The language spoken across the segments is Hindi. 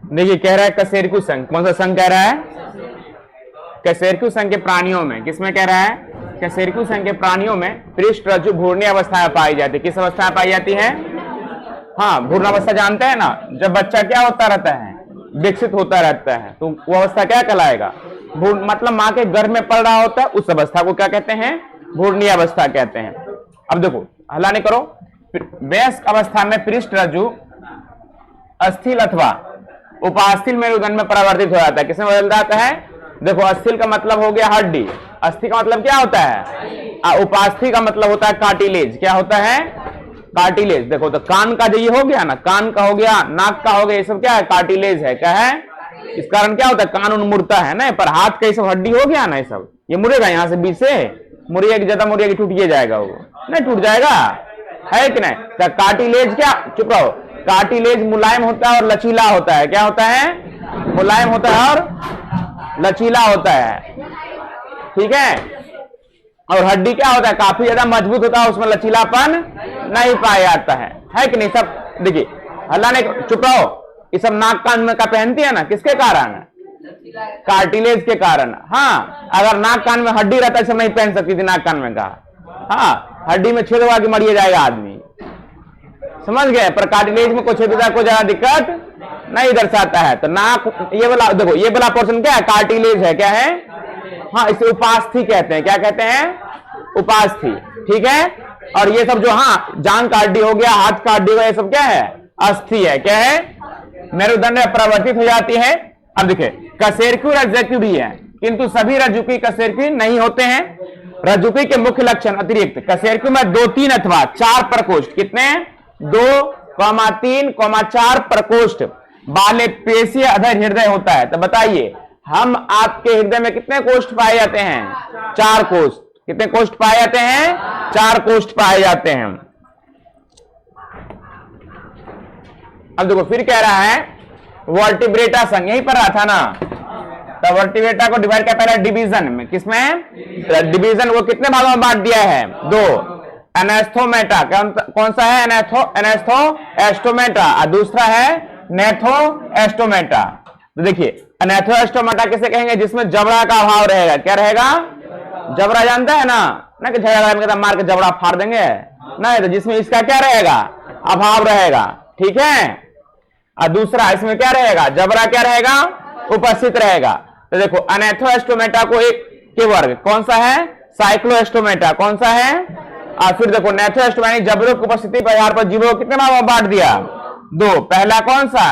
देखिए कह रहा है कशेरुकी संघ, कौन सा संघ कह रहा है? कशेरुकी संघ के प्राणियों में, किसमें कह रहा है? कशेरुकी संघ के प्राणियों में पृष्ठ रज्जु भ्रूणीय अवस्था में पाई जाती है। किस अवस्था में पाई जाती है? हाँ, भ्रूण अवस्था जानते हैं ना, जब बच्चा क्या होता रहता है? विकसित होता रहता है, तो वो अवस्था क्या कहलाएगा? भ्रूण मतलब माँ के गर्भ में पड़ रहा होता है, उस अवस्था को क्या कहते हैं? भ्रूणीय अवस्था कहते हैं। अब देखो, हल्ला नहीं करो। वयस्क अवस्था में पृष्ठ रज्जु अस्थिल अथवा उपास्थि मेरुदंड में परिवर्तित हो जाता है। किसमें बदल जाता है? देखो, अस्थिल का मतलब हो गया हड्डी, अस्थि का मतलब क्या होता है? उपास्थि का मतलब होता है कार्टिलेज। क्या होता है? कार्टिलेज। देखो तो कान का जो ये हो गया ना, कान का हो गया, नाक का हो गया, ये सब क्या है? कार्टिलेज है। क्या है? इस कारण क्या होता है? कान उन मुड़ता है ना, पर हाथ का ये सब हड्डी हो गया ना, ये सब ये मुड़ेगा यहाँ से, बीच से मुड़िया की, ज्यादा मुड़िया की टूट जाएगा, वो नहीं टूट जाएगा, है कि नहीं? तो कार्टिलेज क्या, चुप रहो, कार्टिलेज मुलायम होता है और लचीला होता है। क्या होता है? मुलायम होता है और लचीला होता है, ठीक है। और हड्डी क्या होता है? काफी ज्यादा मजबूत होता है, उसमें लचीलापन नहीं पाया जाता है कि नहीं? सब देखिए, हल्ला नहीं, चुप रहो। ये सब नाक कान में का पहनती है ना, किसके कारण? कार्टिलेज के कारण। हाँ, अगर नाक कान में हड्डी रहता है, सब नहीं पहन सकती थी नाक कान में का। हाँ, हड्डी में छेद हुआ कि मरिए जाएगा आदमी, समझ गए? पर कार्टिलेज में कोई छेद को ज्यादा दिक्कत नहीं दर्शाता है। तो नाक, ये वाला देखो, ये वाला पोर्शन क्या है? कार्टिलेज है। क्या है? हाँ, इसे उपास्थि कहते हैं। क्या कहते हैं? उपास्थि, ठीक है। और ये सब जो, हाँ, जांग का हड्डी हो गया, हाथ का हड्डी हो गया, ये सब क्या है? अस्थि है। क्या है? मेरुदंड में परिवर्तित हो जाती है। अब देखिए, कशेरुकी रज्जुकी भी है, किंतु सभी रज्जुकी कशेरुकी नहीं होते हैं। रज्जुकी के मुख्य लक्षण अतिरिक्त कशेरुकी में 2, 3 अथवा 4 प्रकोष्ठ, कितने? 2, 3, 4 प्रकोष्ठ वाले पेशीय अधर हृदय होता है। तो बताइए, हम आपके हृदय में कितने कोष्ठ पाए जाते हैं? 4 कोष्ठ। कितने कोष्ठ पाए जाते हैं? 4 कोष्ठ पाए जाते हैं। अब देखो, फिर कह रहा है वर्टिब्रेटा संघ, यहीं पर रहा था ना। तो वर्टिब्रेटा को डिवाइड किया पहले डिवीजन में, किसमें? डिवीजन, वो कितने भागों में बांट दिया है? 2। एनेस्थोमेटा, कौन सा है? एनेस्थोएस्टोमेटा, और दूसरा है नेथोएस्टोमेटा। तो देखिए, एनेस्थोएस्टोमेटा किसे कहेंगे? जिसमें जबड़ा का अभाव रहेगा। क्या रहेगा? जबड़ा जानता है ना कि झगड़ा मार के जबड़ा फाड़ देंगे, नहीं, तो जिसमें इसका क्या रहेगा? अभाव रहेगा, ठीक है। और दूसरा इसमें क्या रहेगा? जबड़ा क्या रहेगा? उपस्थित रहेगा। तो देखो, एनेस्थोएस्टोमेटा को एक के वर्ग कौन सा है? साइक्लोएस्टोमेटा, कौन सा है? और फिर देखो, नेथोएस्टोमेटा जबड़ों की उपस्थिति पर आधार पर जीवों को कितने भागों में बांट दिया? 2। पहला कौन सा?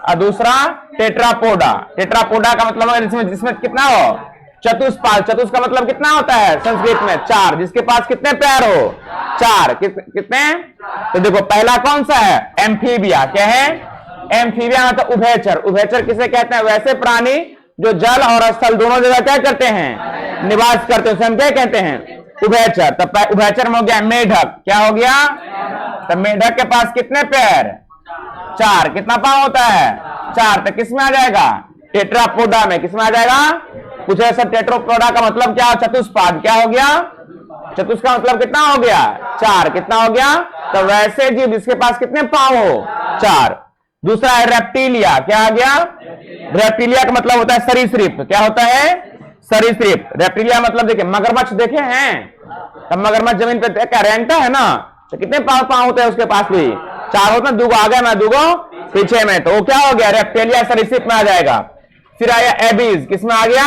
और दूसरा टेट्रापोडा। टेट्रापोडा का मतलब है जिसमें कितना हो? चतुष्पाद। चतुष का मतलब कितना होता है संस्कृत में? 4। जिसके पास कितने पैर हो? 4। कितने? तो देखो, पहला कौन सा है? एम्फीबिया। क्या है? एम्फीबिया मतलब उभयचर। उभयचर किसे कहते हैं? वैसे प्राणी जो जल और स्थल दोनों जगह क्या करते हैं? निवास करते हैं, उसे हम क्या कहते हैं? उभयचर। तब उभयचर में हो गया मेढक। क्या हो गया? तो मेढक के पास कितने पैर? 4। कितना पांव होता है? 4। तो किसमें आ जाएगा? टेट्रापोडा में। किसमें आ जाएगा? पूछे सर, टेट्रापोडा का मतलब क्या? चतुष्पाद। क्या हो गया? चतुष का मतलब कितना हो गया? 4। कितना हो गया? तो वैसे जीव जिसके पास कितने पांव हो? 4। दूसरा है रेप्टिलिया। क्या आ गया? रेप्टिलिया का मतलब होता है सरीसृप। क्या होता है? सरीसृप। रेप्टिलिया मतलब देखिए, मगरमच्छ देखे हैं? तब मगरमच्छ जमीन पे क्या रेंगता है ना, तो कितने पांव होते हैं उसके पास भी? 4 होते हैं। 2 आगे में, 2 पीछे में, तो वो क्या हो गया? रेप्टिलिया सरीसृप में आ जाएगा। फिर आया एबीज। किसमें आ गया?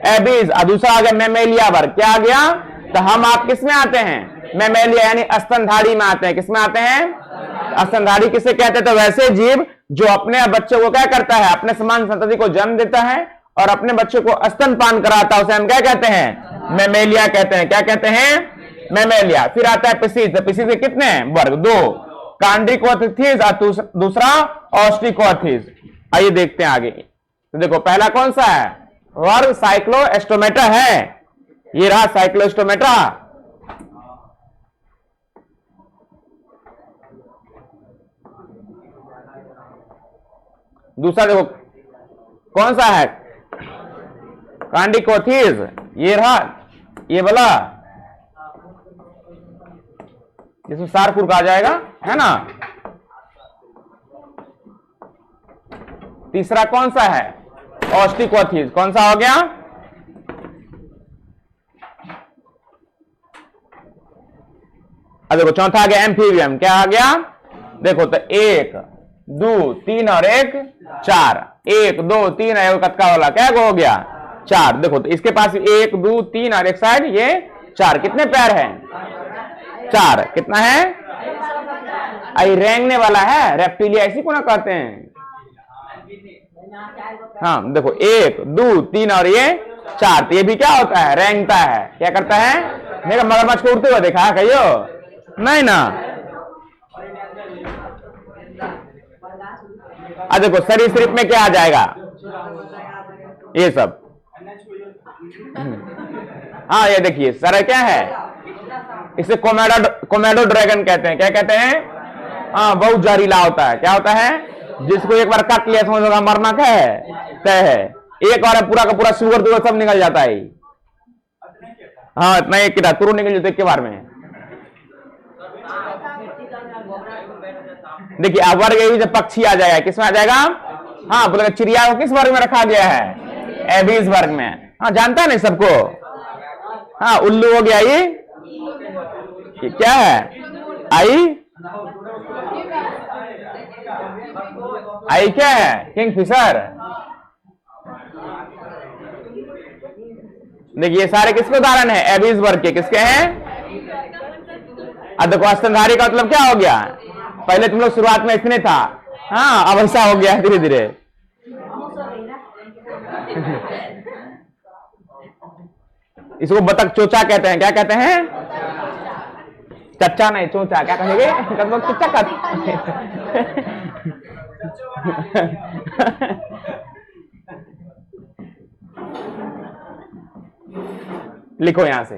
एबीज। और दूसरा आ गया मेमेलिया वर्ग। क्या आ गया? तो हम आप किसमें आते हैं? मेमेलिया यानी स्तनधारी में आते हैं। किसमें आते हैं? स्तनधारी किसे कहते हैं? तो वैसे जीव जो अपने बच्चे को क्या करता है? अपने समान संतति को जन्म देता है और अपने बच्चे को स्तनपान कराता है, उसे हम क्या कहते हैं? मेमेलिया कहते हैं। क्या कहते हैं? मेमेलिया। फिर आता है पिसीज। पिसीज के कितने वर्ग? 2। कांड्रिकोथिस और दूसरा ऑस्ट्रिकोथिस। आइए देखते हैं आगे। तो देखो, पहला कौन सा है? वर्ग साइक्लोएस्टोमेटा है। ये रहा साइक्लोएस्टोमेटा। दूसरा देखो कौन सा है? कांडिकोथिस। ये रहा, ये वाला जिसमें सारकुर्क आ जाएगा, है ना। तीसरा कौन सा है? ऑस्टिकोथीज। कौन सा हो गया? देखो चौथा आ गया एम्फीबियम। क्या आ गया? देखो तो 1 2 3 और 1 4, 1 2 3 एक कतका वाला क्या हो गया? 4। देखो तो इसके पास 1 2 3 और एक साइड ये 4। कितने पैर हैं? 4। कितना है? आई रेंगने वाला है, रेप्टिलिया इसी को ना कहते हैं। हाँ देखो 1 2 3 और ये 4। तो ये भी क्या होता है? रेंगता है। क्या करता है? देखो मगरमच्छ को उड़ते हुए देखा कहियो? नहीं ना। देखो सरीसृप में क्या आ जाएगा? ये सब। हाँ ये देखिए सर क्या है? इसे कोमेडो ड्रैगन कहते हैं। क्या कहते हैं? हाँ बहुत जहरीला होता है। क्या होता है? जिसको एक बार काट लिया समझ होगा मरना क्या है? तय है। एक बार पूरा का पूरा शुगर सब निकल जाता है। हाँ इतना एक कीड़ा तुरंत निकल जाता है एक बार में। देखिए अब वर्ग एबीज पक्षी आ जाएगा। किसमें आ जाएगा? हाँ बोले चिड़िया को किस वर्ग में रखा गया है? एबीज वर्ग में। हाँ जानता है नहीं सबको। हाँ उल्लू हो गया। ये क्या है? आई क्या है? किंगफिशर। देखिए सारे किसके उदाहरण है? एबीज वर्ग के। किसके हैं? अब देखो स्तनधारी का मतलब क्या हो गया? पहले तुम लोग शुरुआत में इसने था, हाँ अब ऐसा हो गया धीरे धीरे। इसको बतख चोचा कहते हैं। क्या कहते हैं? चच्चा नहीं चोचा। क्या कहेंगे? चच्चा कहते। लिखो यहां से।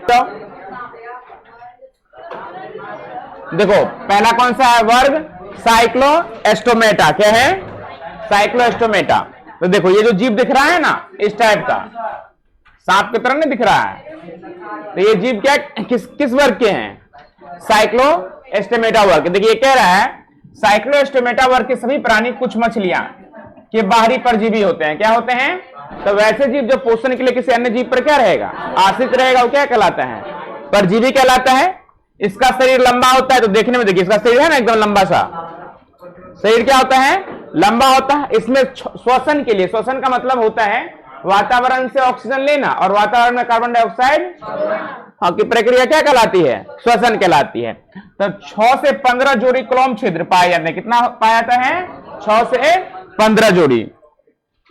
तो देखो पहला कौन सा है वर्ग? साइक्लोएस्टोमेटा। क्या है? साइक्लोएस्टोमेटा। तो देखो ये जो जीव दिख रहा है ना इस टाइप का, सांप की तरह नहीं दिख रहा है। तो ये जीव क्या किस वर्ग के हैं? साइक्लोएस्टोमेटा वर्ग। देखिए ये कह रहा है साइक्लोएस्टोमेटा वर्ग के सभी प्राणी कुछ मछलियां के बाहरी परजीवी होते हैं। क्या होते हैं? तो वैसे जीव जो पोषण के लिए किसी अन्य जीव पर क्या रहेगा? आश्रित रहेगा, वो क्या कहलाता है? परजीवी कहलाता है। इसका शरीर लंबा होता है। तो देखने में देखिए इसका शरीर है ना एकदम लंबा सा शरीर। क्या होता है? लंबा होता है। इसमें श्वसन के लिए, श्वसन का मतलब होता है वातावरण से ऑक्सीजन लेना और वातावरण में कार्बन डाइऑक्साइड की प्रक्रिया क्या कहलाती है? श्वसन कहलाती है। तो 6 से 15 जोड़ी क्लोम छिद्र पाए जाते हैं। कितना पाया जाता है? 6 से 15 जोड़ी।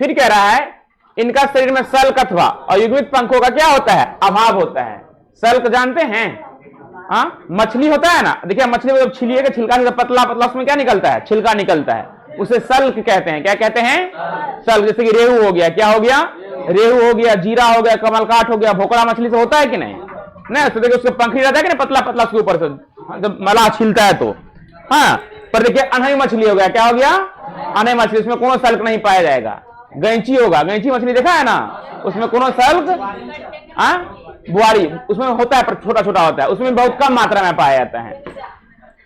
फिर कह रहा है इनका शरीर में सल्क अथवा अयुग्मित पंखों का क्या होता है? अभाव होता है। सल्क जानते हैं? हाँ मछली होता है ना, देखिए मछली में जब छिलिएगा छिलका से पतला पतला उसमें क्या निकलता है? छिलका निकलता है, उसे सल्क कहते हैं। क्या कहते हैं? सल्क। जैसे कि रेहू हो गया। क्या हो गया? रेहू हो गया, जीरा हो गया, कमलकाट हो गया। भोकड़ा मछली से होता है कि नहीं? नहीं तो देखिए उसके पंखड़ी रहता है कि नहीं पतला पतला उसके ऊपर से जब मलाह छिलता है तो। हाँ पर देखिए अनही मछली हो गया। क्या हो गया? अनही मछली, उसमें कोनो सल्क नहीं पाया जाएगा। गैंची होगा, गैंची मछली देखा है ना, उसमें कोनो सल्क। बुआरी उसमें होता है पर छोटा छोटा होता है, उसमें बहुत कम मात्रा में पाया जाता है।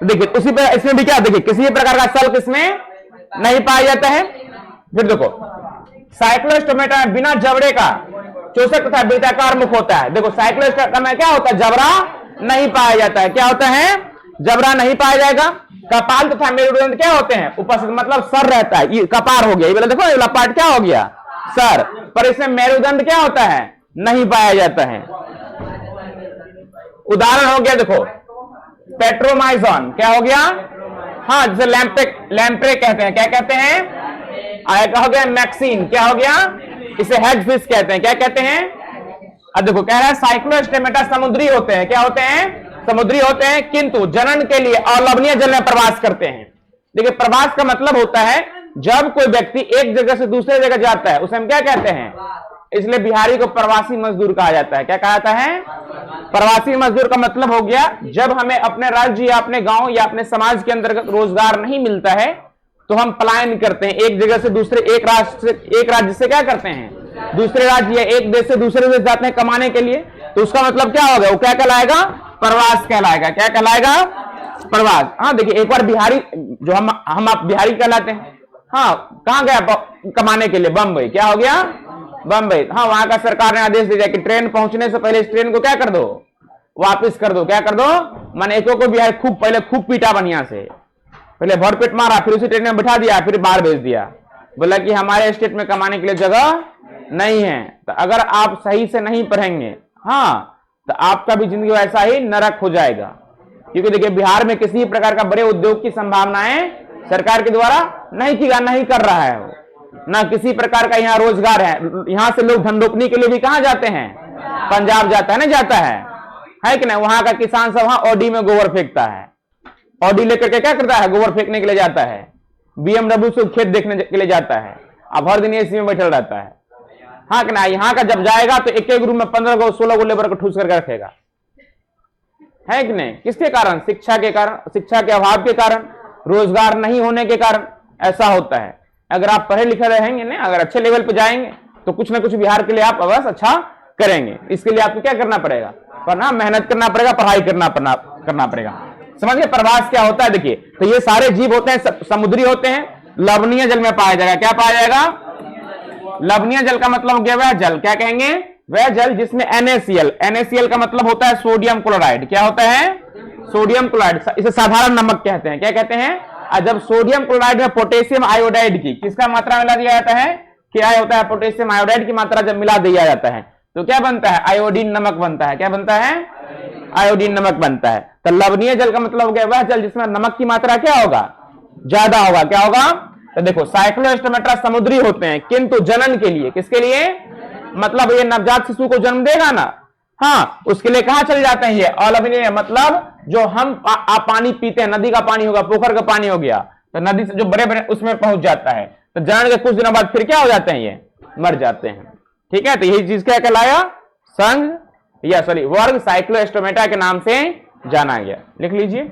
तो देखिए उसी पर इसमें भी क्या देखिए किसी प्रकार का सल्क इसमें नहीं पाया जाता है। फिर देखो साइक्लोएस्टोमेटा में बिना जबड़े का चोषक तथा वृत्ताकार मुख होता है। देखो साइक्लोएस्टोमेटा में क्या होता है? जबड़ा नहीं पाया जाता है। क्या होता है? जबड़ा नहीं पाया जाएगा। कपाल तथा मेरुदंड क्या होते हैं? उपस्थित, मतलब सर रहता है। ये कपार हो गया, ये वाला देखो ये वाला पार्ट क्या हो गया? सर। पर इसमें मेरुदंड क्या होता है? नहीं पाया जाता है। उदाहरण हो गया देखो पेट्रोमाइजोन। क्या हो गया? हाँ जैसे लैम्प्रे कहते हैं। क्या कहते हैं? आया हो गया मैक्सिन। क्या हो गया? इसे हेडफिश कहते हैं। क्या कहते हैं? अब देखो कह रहा है साइक्लोएस्टोमेटा समुद्री होते हैं। क्या होते हैं? समुद्री होते हैं, किंतु जनन के लिए अलवणीय जल में प्रवास करते हैं। देखिए प्रवास का मतलब होता है जब कोई व्यक्ति एक जगह से दूसरे जगह जाता है उसे हम क्या कहते हैं? इसलिए बिहारी को प्रवासी मजदूर कहा जाता है। क्या कहा जाता है? प्रवासी मजदूर का मतलब हो गया जब हमें अपने राज्य या अपने गांव या अपने समाज के अंतर्गत रोजगार नहीं मिलता है तो हम पलायन करते हैं एक जगह से दूसरे, एक राज्य से क्या करते हैं? दूसरे राज्य या एक देश से दूसरे देश जाते हैं कमाने के लिए। तो उसका मतलब क्या होगा, वो क्या कहलाएगा, प्रवास कहलाएगा। क्या कहलाएगा, प्रवास। हाँ देखिए, एक बार बिहारी, जो हम आप बिहारी कहलाते हैं, हाँ कहां गया कमाने के लिए, बंबई। क्या हो गया, बंबई। हाँ, वहां का सरकार ने आदेश दिया कि ट्रेन पहुंचने से पहले इस ट्रेन को क्या कर दो, वापस कर दो। क्या कर दो, माने एक को बिहार खूब पीटा बढ़िया से, पहले भरपेट मारा, फिर उसी ट्रेन में बैठा दिया, फिर बाहर भेज दिया, बोला कि हमारे स्टेट में कमाने के लिए जगह नहीं है। तो अगर आप सही से नहीं पढ़ेंगे, हाँ, तो आपका भी जिंदगी वैसा ही नरक हो जाएगा। क्योंकि देखिए, बिहार में किसी प्रकार का बड़े उद्योग की संभावनाएं सरकार के द्वारा नहीं कर रहा है, ना किसी प्रकार का यहाँ रोजगार है। यहां से लोग धन रोपनी के लिए भी कहां जाते हैं, पंजाब जाता है ना, जाता है कि नहीं। वहां का किसान सब वहां ऑडी में गोबर फेंकता है, ऑडी लेकर के क्या करता है, गोबर फेंकने के लिए जाता है, BMW से खेत देखने के लिए जाता है, अब हर दिन एसी में बैठा रहता है। हाँ कि ना, यहाँ का जब जाएगा तो एक रूम में 15 को 16 को लेबर को ठूस करके रखेगा, है कि नहीं। किसके कारण, शिक्षा के कारण, शिक्षा के अभाव के कारण, रोजगार नहीं होने के कारण ऐसा होता है। अगर आप पढ़े लिखे रहेंगे ना, अगर अच्छे लेवल पे जाएंगे तो कुछ ना कुछ बिहार के लिए आप अवश्य अच्छा करेंगे। इसके लिए आपको क्या करना पड़ेगा, पढ़ना, मेहनत करना पड़ेगा, पढ़ाई करना पड़ेगा। समझ गए प्रवास क्या होता है। देखिए, तो ये सारे जीव होते हैं, समुद्री होते हैं, लवणीय जल में पाया जाएगा। क्या पाया जाएगा, लवणीय जल का मतलब क्या, वह जल, क्या कहेंगे, वह जल जिसमें NaCl का मतलब होता है सोडियम क्लोराइड। क्या होता है, सोडियम क्लोराइड। इसे साधारण नमक कहते हैं। क्या कहते हैं, जब सोडियम क्लोराइड में पोटेशियम आयोडाइड की किसका मात्रा मिला दिया जाता है, क्या होता है, पोटेशियम आयोडाइड की मात्रा जब मिला दिया जाता है तो क्या बनता है, आयोडीन नमक बनता है। क्या बनता है, आयोडीन नमक बनता है। तो लवणीय जल का मतलब हो गया वह जल जिसमें नमक की मात्रा क्या होगा, ज्यादा होगा। क्या होगा, तो देखो साइक्लोस्टोमेट्रा समुद्री होते हैं, किंतु जनन के लिए, किसके लिए, मतलब ये नवजात शिशु को जन्म देगा ना, हाँ, उसके लिए कहां चले जाते हैं ये अलवणीय, मतलब जो हम आप पानी पीते हैं, नदी का पानी होगा, पोखर का पानी हो गया, तो नदी से जो बड़े बड़े उसमें पहुंच जाता है, तो जनन के कुछ दिनों बाद फिर क्या हो जाते हैं, ये मर जाते हैं। ठीक है, तो यही चीज क्या कहलाया, संघ या वर्ग साइक्लोस्टोमेटा के नाम से जाना गया। लिख लीजिए।